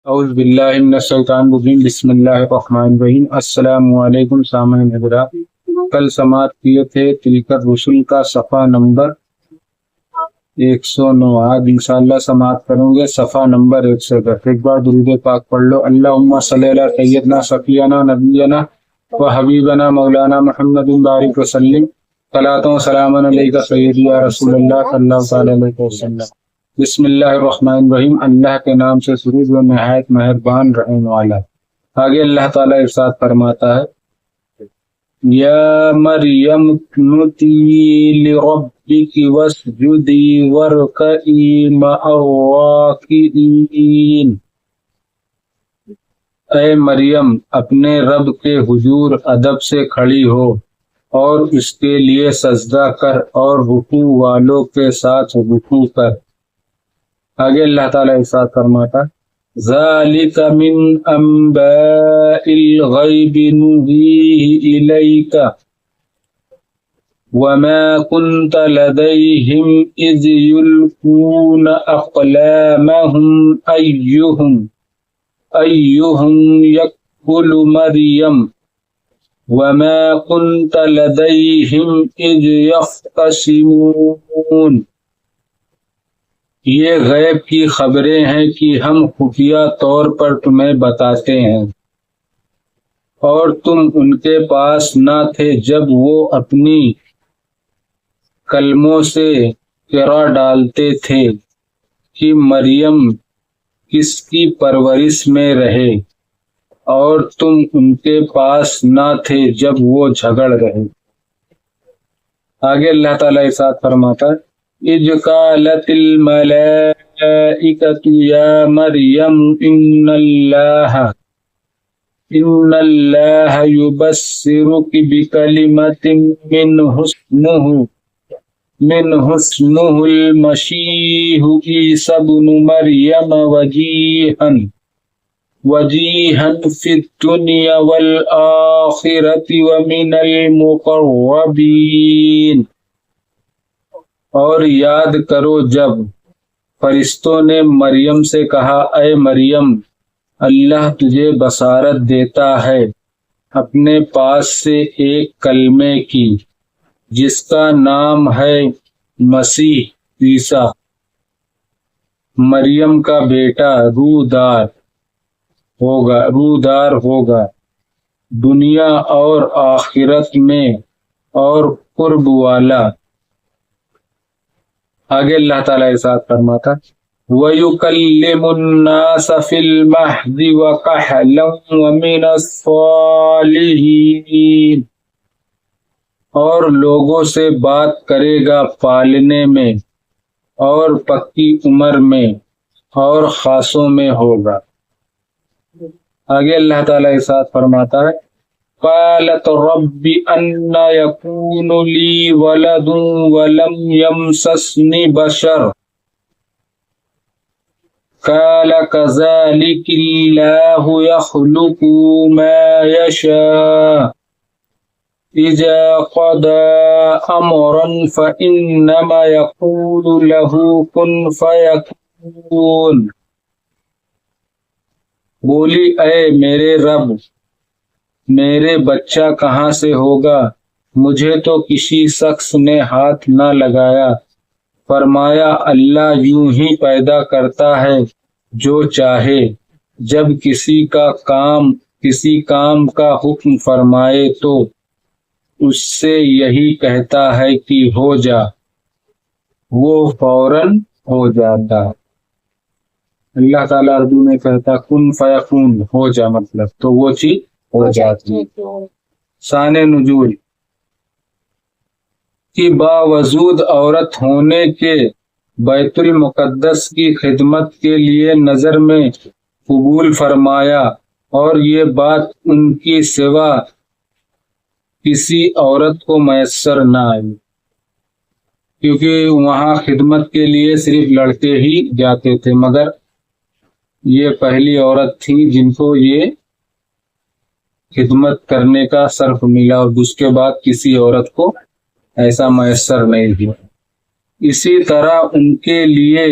اعوذ باللہ من الشیطان الرجیم بسم اللہ الرحمن الرحیم السلام علیکم سامعین حضرات، کل سماعت کیے تھے تلکر رسول کا صفحہ نمبر 109۔ آج انشاءاللہ سماعت کروں گے صفحہ نمبر 110۔ ایک بار درود پاک پڑھ لو۔ اللہم صلی علی سیدنا صفینا نبینا و حبیبنا مولانا محمد بارک وسلم، صلاۃ و سلام علیک سیدی یا رسول اللہ صلی اللہ علیہ وسلم۔ بسم اللہ الرحمن الرحیم، اللہ کے نام سے شروع و نہایت مہربان رحم والا۔ آگے اللہ تعالیٰ ارشاد فرماتا ہے، یا مریم اقنتی لربک واسجدی وارکعی مع الراکعین۔ اے مریم، اپنے رب کے حضور ادب سے کھڑی ہو اور اس کے لیے سجدہ کر اور رکوع والوں کے ساتھ رکوع کر۔ آگے اللہ تعالیٰ ارشاد فرماتا، ذالک من انباء الغیب نوحیہ الیک وما کنت لدیہم اذ یلقون اقلامہم ایہم یکفل مریم وما کنت لدیہم اذ یختصمون۔ یہ غیب کی خبریں ہیں کہ ہم خفیہ طور پر تمہیں بتاتے ہیں، اور تم ان کے پاس نہ تھے جب وہ اپنی کلموں سے کرا ڈالتے تھے کہ مریم کس کی پرورش میں رہے، اور تم ان کے پاس نہ تھے جب وہ جھگڑ رہے۔ آگے اللہ تعالیٰ ارشاد فرماتا ہے، اذ قالت الملائکۃ یا مریم ان اللہ یبشرک بکلمۃ منہ اسمہ المسیح عیسی ابن مریم وجیہا فی الدنیا والآخرۃ ومن المقربین۔ اور یاد کرو جب فرشتوں نے مریم سے کہا، اے مریم، اللہ تجھے بشارت دیتا ہے اپنے پاس سے ایک کلمے کی جس کا نام ہے مسیح عیسیٰ، مریم کا بیٹا، روح دار ہوگا دنیا اور آخرت میں اور قرب والا۔ آگے اللہ تعالیٰ ارشاد فرماتا، وَيُكَلِّمُ النَّاسَ فِي الْمَهْدِ وَكَهْلًا وَمِنَ الصَّالِحِينَ۔ اور لوگوں سے بات کرے گا پالنے میں اور پکی عمر میں اور خاصوں میں ہوگا۔ آگے اللہ تعالیٰ ارشاد فرماتا ہے، قالت رب ان یکون لی ولد ولم یمسسنی بشر قال کذلک اللہ یخلق ما یشاء اذا قضى امرا فانما یقول له کن فیکون۔ بولی، اے میرے رب، میرے بچہ کہاں سے ہوگا؟ مجھے تو کسی شخص نے ہاتھ نہ لگایا۔ فرمایا، اللہ یوں ہی پیدا کرتا ہے جو چاہے، جب کسی کام کا حکم فرمائے تو اس سے یہی کہتا ہے کہ ہو جا، وہ فوراً ہو جاتا۔ اللہ تعالیٰ اردو میں کہتا کن فیکون، ہو جا، مطلب تو وہ چیز ہو جاتی۔ شان نزول کی باوجود عورت ہونے کے بیت المقدس کی خدمت کے لیے نظر میں قبول فرمایا، اور یہ بات ان کی سوا کسی عورت کو میسر نہ آئی، کیونکہ وہاں خدمت کے لیے صرف لڑکے ہی جاتے تھے، مگر یہ پہلی عورت تھی جن کو یہ خدمت کرنے کا شرف ملا، اور اس کے بعد کسی عورت کو ایسا میسر نہیں ہوا۔ اسی طرح ان کے لیے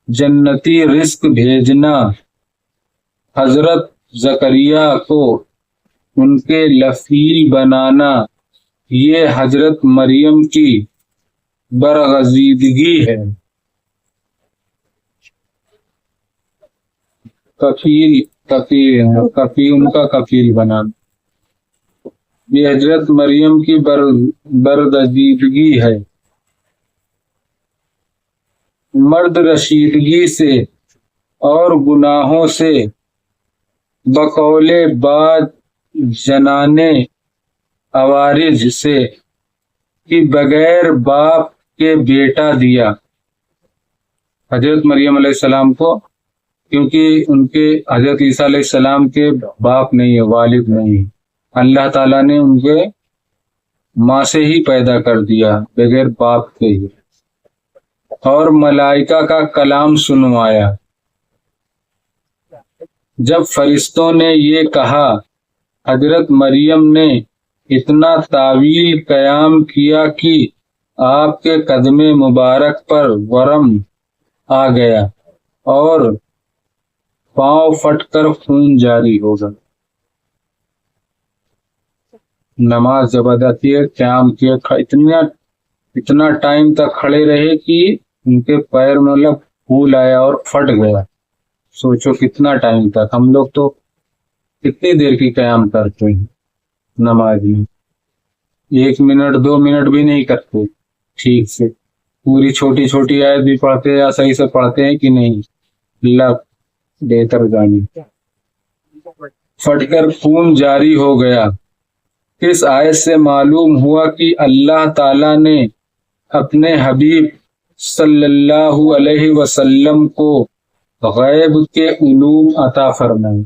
جنتی رزق بھیجنا حضرت زکریا کو ان کے لفیل بنانا یہ حضرت مریم کی برگزیدگی ہے۔ کفیل ان کا کفیل بنانا یہ حضرت مریم کی برگزیدگی ہے۔ مرد رشیدگی سے اور گناہوں سے بقول بعض جنانے عوارض سے کہ بغیر باپ کے بیٹا دیا حضرت مریم علیہ السلام کو، کیونکہ ان کے حضرت عیسیٰ علیہ السلام کے باپ نہیں ہے، والد نہیں ہے، اللہ تعالیٰ نے ان کے ماں سے ہی پیدا کر دیا بغیر باپ کے ہی، اور ملائکہ کا کلام سنوایا۔ جب فرشتوں نے یہ کہا، حضرت مریم نے اتنا طویل قیام کیا کہ آپ کے قدم مبارک پر ورم آ گیا اور پاؤں پھٹ کر خون جاری ہو گیا۔ نماز جب ادا کیے، قیام کیے، اتنا ٹائم تک کھڑے رہے کہ ان کے پیر میں پھول آیا اور پھٹ گیا۔ سوچو کتنا ٹائم تک، ہم لوگ تو کتنی دیر کی قیام کرتے ہیں نماز میں، 1 منٹ 2 منٹ بھی نہیں کرتے ٹھیک سے، پوری چھوٹی چھوٹی آیت بھی پڑھتے ہیں یا صحیح سے پڑھتے ہیں کہ نہیں، اللہ بہتر جانے۔ پھٹ کر خون جاری ہو گیا۔ اس آیت سے معلوم ہوا کہ اللہ تعالیٰ نے اپنے حبیب صلی اللہ علیہ وسلم کو غیب کے علوم عطا فرمائے۔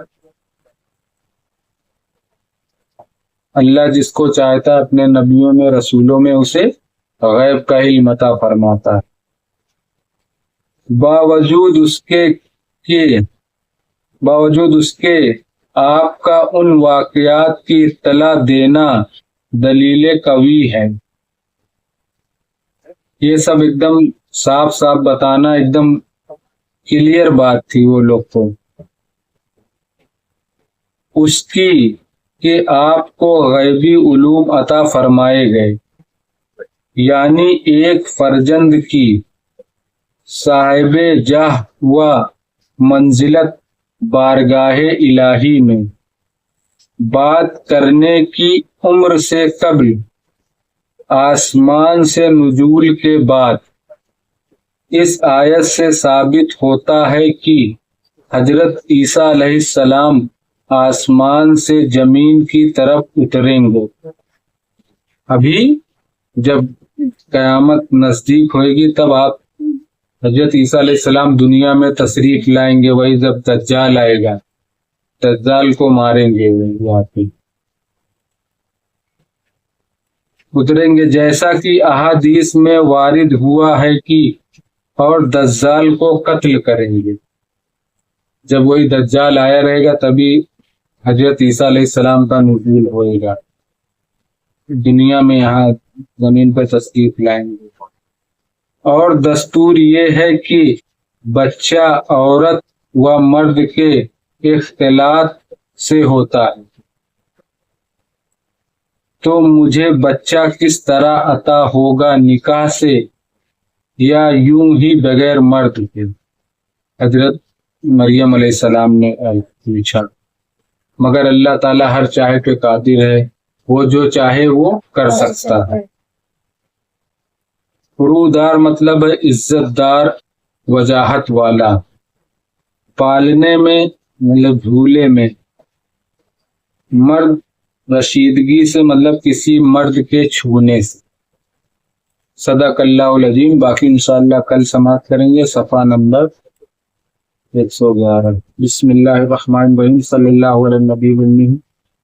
اللہ جس کو چاہتا ہے اپنے نبیوں میں، رسولوں میں، اسے غیب کا علم عطا فرماتا ہے۔ باوجود اس کے آپ کا ان واقعات کی اطلاع دینا دلیل قوی ہے۔ یہ سب ایک دم صاف صاف بتانا ایک دم کلیئر بات تھی وہ لوگ کو اس کی کہ آپ کو غیبی علوم عطا فرمائے گئے، یعنی ایک فرزند کی صاحب جاہ و منزلت بارگاہ الہی میں بات کرنے کی عمر سے قبل، آسمان سے نزول کے بعد۔ اس آیت سے ثابت ہوتا ہے کہ حضرت عیسیٰ علیہ السلام آسمان سے زمین کی طرف اتریں گے۔ ابھی جب قیامت نزدیک ہوئے گی تب آپ حضرت عیسیٰ علیہ السلام دنیا میں تشریف لائیں گے، وہی جب دجال آئے گا، دجال کو ماریں گے وہاں پہ اتریں گے، جیسا کہ احادیث میں وارد ہوا ہے کہ اور دجال کو قتل کریں گے۔ جب وہی دجال آیا رہے گا تبھی حضرت عیسیٰ علیہ السلام کا نزول ہوئے گا، دنیا میں یہاں زمین پر تشریف لائیں گے۔ اور دستور یہ ہے کہ بچہ عورت و مرد کے اختلاط سے ہوتا ہے، تو مجھے بچہ کس طرح عطا ہوگا، نکاح سے یا یوں ہی بغیر مرد کے؟ حضرت مریم علیہ السلام نے پوچھا، مگر اللہ تعالیٰ ہر چاہے پہ قادر ہے، وہ جو چاہے وہ کر سکتا ہے۔ فرودار مطلب ہے عزت دار، وجاہت والا، پالنے میں مطلب جھولے میں، مرد رشیدگی سے مطلب کسی مرد کے چھونے سے۔ صدق اللہ العظیم۔ باقی انشاءاللہ کل سماعت کریں گے، صفحہ نمبر 111۔ بسم اللہ الرحمن الرحیم۔ صلی اللہ علیہ نبی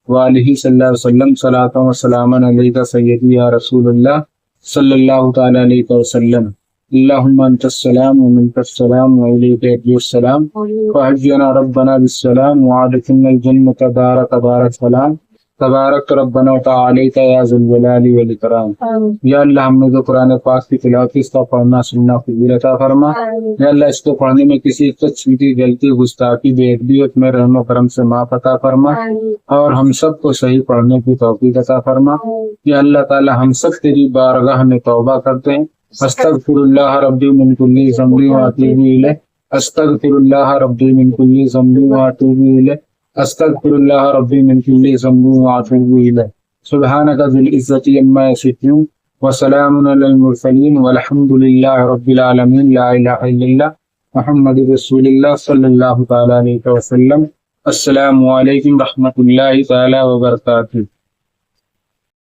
وآلہ صلی اللہ علیہ وسلم۔ صلاۃ و سلام علیک سیدی یا رسول اللہ صلی اللہ تعالی علیہ وسلم۔ اللہم انت السلام ومنک السلام وعلیک یرجع السلام، فحینا ربنا بالسلام وادخلنا الجنۃ دار تبارک سلام، تبارک ربنا و تعالیٰ یا ذی الجلال والاکرام۔ یا اللہ ہم نے جو قرآن پاک کی تلاوت کی اس کا پڑھنا سننا قبول عطا فرما۔ یا اللہ اس کو پڑھنے میں کسی چھوٹی غلطی گستاخی بے ادبی اور تمہیں رحم و کرم سے معاف عطا فرما اور ہم سب کو صحیح پڑھنے کی توفیق عطا فرما۔ یا اللہ تعالی ہم سب تیری بارگاہ میں توبہ کرتے ہیں۔ استغفر اللہ ربی من کل ذنب واتوب الیہ، استغفر اللہ ربی من کل ذنب واتوب الیہ، استغفر اللہ ربی من کل ذنب واتوب الیہ۔ سبحانک ذی العزۃ عما یصفون وسلام علی المرسلین والحمد للہ رب العالمین۔ لا الہ الا اللہ محمد رسول اللہ صلی اللہ تعالی علیہ وسلم۔ السلام علیکم رحمۃ اللہ تعالی وبرکاتہ۔